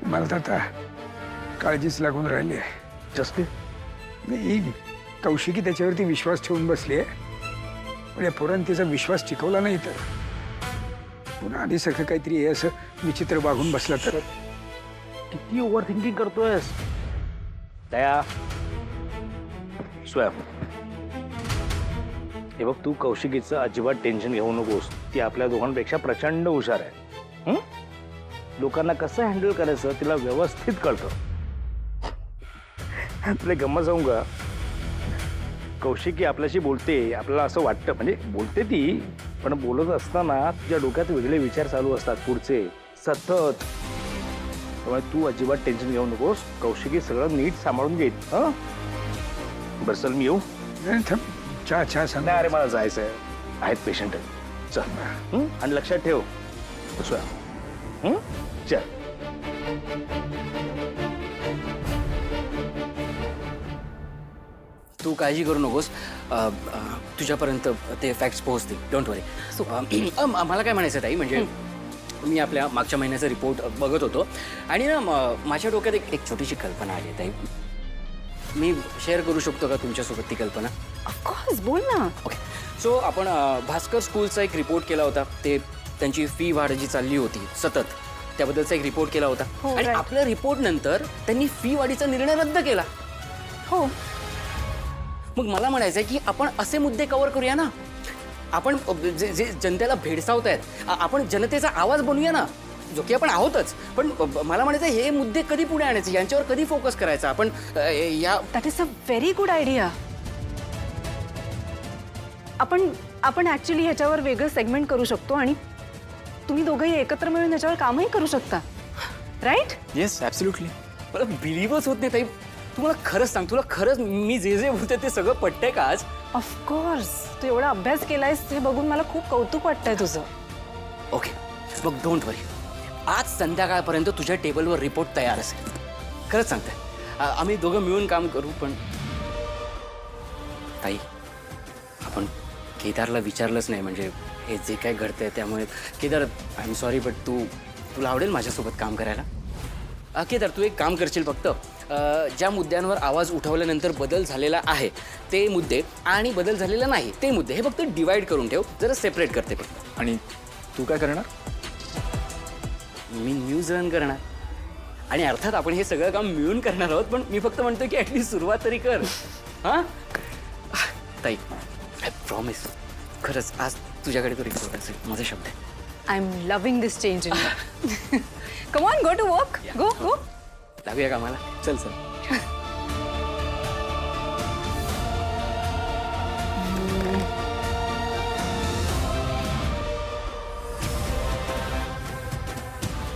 मला तर आता काळजीच लागून राहिली आहे. जसली नाही, कौशिकी त्याच्यावरती विश्वास ठेवून बसली आहे. पण या पोरानं तिचा विश्वास टिकवला नाही तर पुन्हा आधी सगळं काहीतरी हे असं विचित्र वागून बसला तर. किती ओव्हर थिंकिंग करतोयस दया. स्वयं हे बघ, तू कौशिकीचं अजिबात टेन्शन घेऊ नकोस. ती आपल्या दोघांपेक्षा प्रचंड हुशार आहे. लोकांना कसं हँडल करायचं तिला व्यवस्थित कळतं. तुला गंमत सांगू का, कौशिकी आपल्याशी बोलते, आपल्याला असं वाटतं, म्हणजे बोलते ती, पण बोलत असताना तुझ्या डोक्यात वेगळे विचार चालू असतात पुढचे सतत. त्यामुळे तू अजिबात टेन्शन घेऊ नकोस. कौशिकी सगळं नीट सांभाळून घेईल. हं बरं, चल मी येऊ. नाही, थांब, चहा चहा सांग. नाही अरे, मला जायचं आहे. आहेत पेशंट आहे. चल. आणि लक्षात ठेव चल. तू काळजी करू नकोस. तुझ्यापर्यंत ते फॅक्ट्स पोहोचतील. डोंट वरी. मला काय म्हणायचं ताई, म्हणजे मी आपल्या मागच्या महिन्याचा रिपोर्ट बघत होतो आणि ना माझ्या डोक्यात एक छोटीशी कल्पना आली ताई. मी शेअर करू शकतो का तुमच्यासोबत ती कल्पना? ऑफकोर्स, बोल ना. ओके. सो आपण भास्कर स्कूलचा एक रिपोर्ट केला होता. ते त्यांची फी वाढ जी चालली होती सतत, त्याबद्दलचा एक रिपोर्ट केला होता. हो, आणि right. आपल्या रिपोर्ट नंतर त्यांनी फी वाढीचा निर्णय रद्द केला. हो, मग मला म्हणायचं आहे की आपण असे मुद्दे कव्हर करूया ना. आपण जे जनतेला भेडसावत आहेत, आपण जनतेचा आवाज बनूया ना, जो की आपण आहोतच. पण मला म्हणायचं हे मुद्दे कधी पुढे आणायचे, यांच्यावर कधी फोकस करायचा आपण या. That is a very good idea. आपण ऍक्च्युली ह्याच्यावर वेगळं सेगमेंट करू शकतो आणि तुम्ही दोघंही एकत्र मिळून ह्याच्यावर कामही करू शकता. राईट? Yes, absolutely. मला बिलीव्हच होत नाही ताई. तुम्हाला खरंच सांग, तुला खरंच मी जे बोलते ते सगळं पटतंय का आज? ऑफकोर्स. तू एवढा अभ्यास केलायस हे बघून मला खूप कौतुक वाटतंय तुझं. ओके, बघ, डोंट वरी. आज संध्याकाळपर्यंत तुझ्या टेबलवर रिपोर्ट तयार असेल. खरंच सांगते. आम्ही दोघं मिळून काम करू. पण ताई, आपण केदारला विचारलंच नाही. म्हणजे हे जे काय घडतंय त्यामुळे Kedar, I am sorry, but तुला आवडेल माझ्यासोबत काम करायला? केदार, तू एक काम करशील फक्त. ज्या मुद्द्यांवर आवाज उठवल्यानंतर बदल झालेला आहे ते मुद्दे आणि बदल झालेला नाही ते मुद्दे, हे फक्त डिवाइड करून ठेव. जरा सेपरेट करते फक्त. आणि तू काय करणार? मी न्यूज रन करणार. आणि अर्थात आपण हे सगळं काम मिळून करणार आहोत. पण मी फक्त म्हणतो की ॲटलीस्ट सुरुवात तरी कर. हां ताई, आय प्रॉमिस, खरंच आज तुझ्याकडे तो रिपोर्ट असेल. माझा शब्द आहे. I am loving this change in. Come on, go to work. Go. लागूया कामाला. चल चल.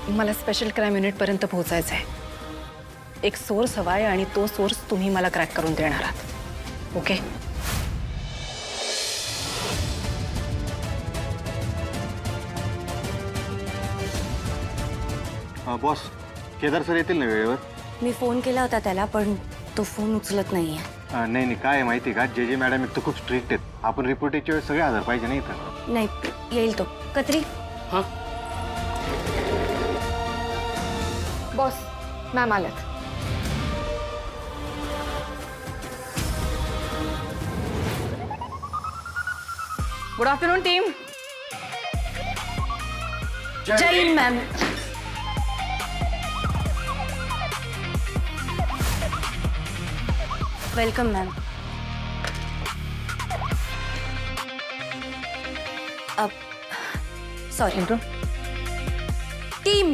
मला स्पेशल क्राईम युनिटपर्यंत पोहोचायचं आहे. एक सोर्स हवा आहे आणि तो सोर्स तुम्ही मला क्रॅक करून देणार आहात. ओके? बॉस, केदार सर येतील ना वेळेवर? मी फोन केला होता त्याला, पण तो फोन उचलत नाहीये. नाही, काय आहे माहिती का, जे मॅडम एक तर खूप स्ट्रिक्ट आहेत. आपण रिपोर्टेच्या वेळेस सगळे हजर पाहिजे नाही तर. नाही, येईल तो. कत्री, हां, बॉस, मॅम आल्यात. Good afternoon team. Jai Hind ma'am. Welcome ma'am. Sorry team.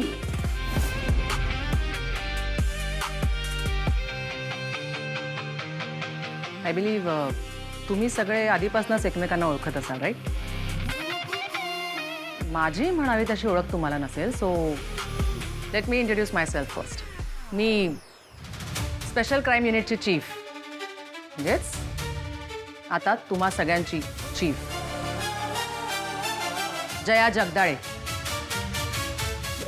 I believe तुम्ही सगळे आधीपासूनच एकमेकांना ओळखत असाल, राईट? माझी म्हणावी तशी ओळख तुम्हाला नसेल, सो लेट मी इंट्रोड्यूस माय सेल्फ फर्स्ट. मी स्पेशल क्राईम युनिटची चीफ, म्हणजेच आता तुम्हा सगळ्यांची chief, Jaya Jagdale.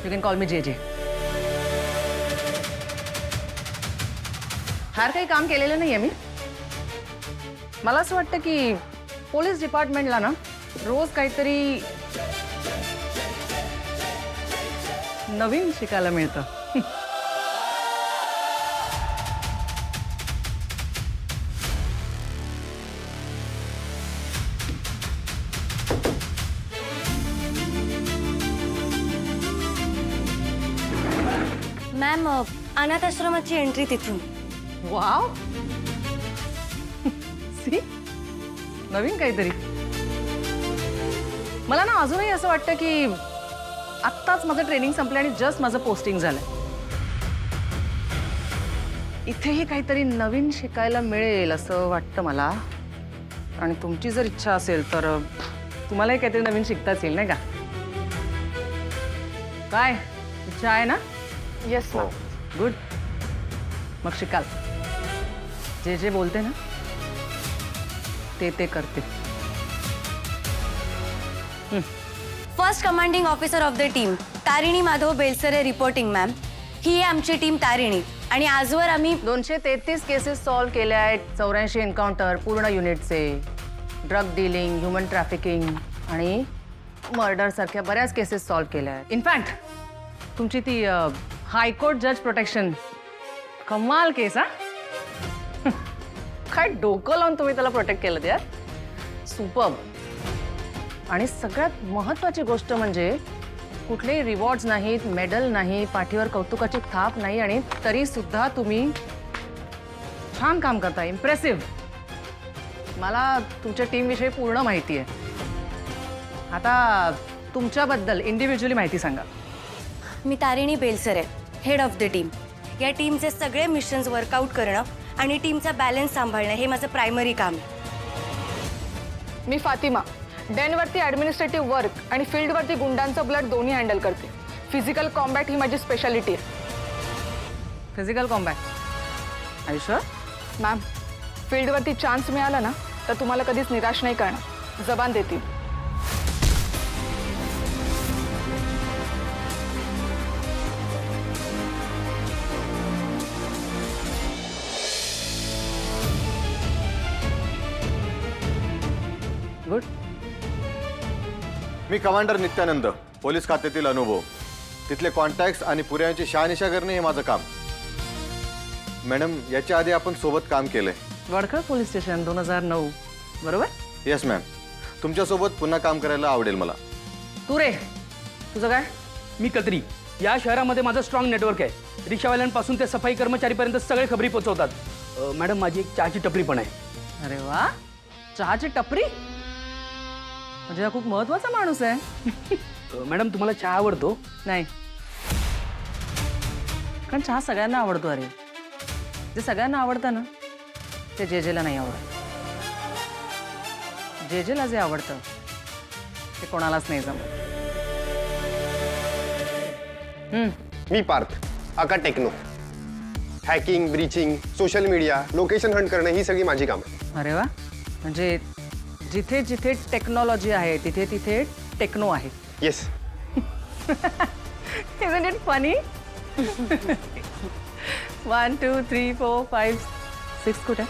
You can call मी जे जे. फार काही काम केलेलं नाही आहे मी. मला असं वाटतं की पोलीस डिपार्टमेंटला ना रोज काहीतरी नवीन शिकायला मिळतं. मॅम अनाथ आश्रमाची एंट्री तिथून. वाव सी नवीन काहीतरी. मला ना अजूनही असं वाटतं की आत्ताच माझं ट्रेनिंग संपलं आणि जस्ट माझं पोस्टिंग झालंय. इथेही काहीतरी नवीन शिकायला मिळेल असं वाटतं मला. आणि तुमची जर इच्छा असेल तर तुम्हालाही काहीतरी नवीन शिकताच येईल नाही का? काय इच्छा आहे ना? Yes ma'am. गुड. मग शिकाल. जे बोलते ना ते करते. First commanding officer of the team Tarini Madhav Belsare reporting ma'am. ही आहे आमची टीम तारिणी आणि आजवर आम्ही 233 केसेस सॉल्व्ह केल्या आहेत. 84 एन्काउंटर पूर्ण युनिटचे. ड्रग डिलिंग, ह्युमन ट्रॅफिकिंग आणि मर्डर सारख्या बऱ्याच केसेस सॉल्व्ह केल्या आहेत. इनफॅक्ट तुमची ती हायकोर्ट जज प्रोटेक्शन कमाल केस. हा काय डोकं लावून तुम्ही त्याला प्रोटेक्ट केलं यार. सुपर्ब. आणि सगळ्यात महत्त्वाची गोष्ट म्हणजे कुठलेही रिवॉर्ड्स नाहीत, मेडल नाही, पाठीवर कौतुकाची थाप नाही आणि तरी सुद्धा तुम्ही छान काम करता. इम्प्रेसिव्ह. मला तुमच्या टीमविषयी पूर्ण माहिती आहे. आता तुमच्याबद्दल इंडिव्हिज्युअली माहिती सांगा. मी Tarini Belsare, head of the team. या टीमचे सगळे मिशन्स वर्कआउट करणं आणि टीमचा बॅलन्स सांभाळणं हे माझं प्रायमरी काम आहे. मी फातिमा, डेनवरती ॲडमिनिस्ट्रेटिव्ह वर्क आणि फील्डवरती गुंडांचं ब्लड दोन्ही हँडल करते. फिजिकल कॉम्बॅट ही माझी स्पेशालिटी आहे. Physical combat. आयुष्य मॅम, फील्डवरती चान्स मिळाला ना तर तुम्हाला कधीच निराश नाही करणार. जबान देते. गुड. मी कमांडर नित्यानंद, पोलीस खात्यातील अनुभव. तिथले कॉन्टॅक्ट्स आणि पुऱ्यांची शहानिशा करणे हे माझं काम. मॅडम, याच्या आधी आपण सोबत काम केलंय. वडखळ पोलीस स्टेशन 2009 बरोबर. Yes ma'am. तुमच्यासोबत पुन्हा काम करायला आवडेल मला. तू रे तुझं काय? मी कतरी. या शहरामध्ये माझं स्ट्रॉंग नेटवर्क आहे. रिक्षावाल्यांपासून ते सफाई कर्मचारीपर्यंत सगळे खबरी पोहोचवतात. मॅडम, माझी एक चहाची टपरी पण आहे. अरे वा, चहाची टपरी. म्हणजे हा खूप महत्वाचा माणूस आहे. मॅडम, तुम्हाला चहा आवडतो? नाही, कारण चहा सगळ्यांना आवडतो. अरे जे सगळ्यांना आवडतं ना ते जेजेला नाही आवडत. जेजेला जे आवडतं ते कोणालाच नाही जमत. मी Parth, aka Techno. Hacking, breaching, social media, location hunt करणं ही सगळी माझी कामं. अरे वा, म्हणजे जिथे जिथे टेक्नॉलॉजी आहे तिथे तिथे टेक्नो आहे. येस. Isn't it funny? 1 2 3 4 5 6 कुठे?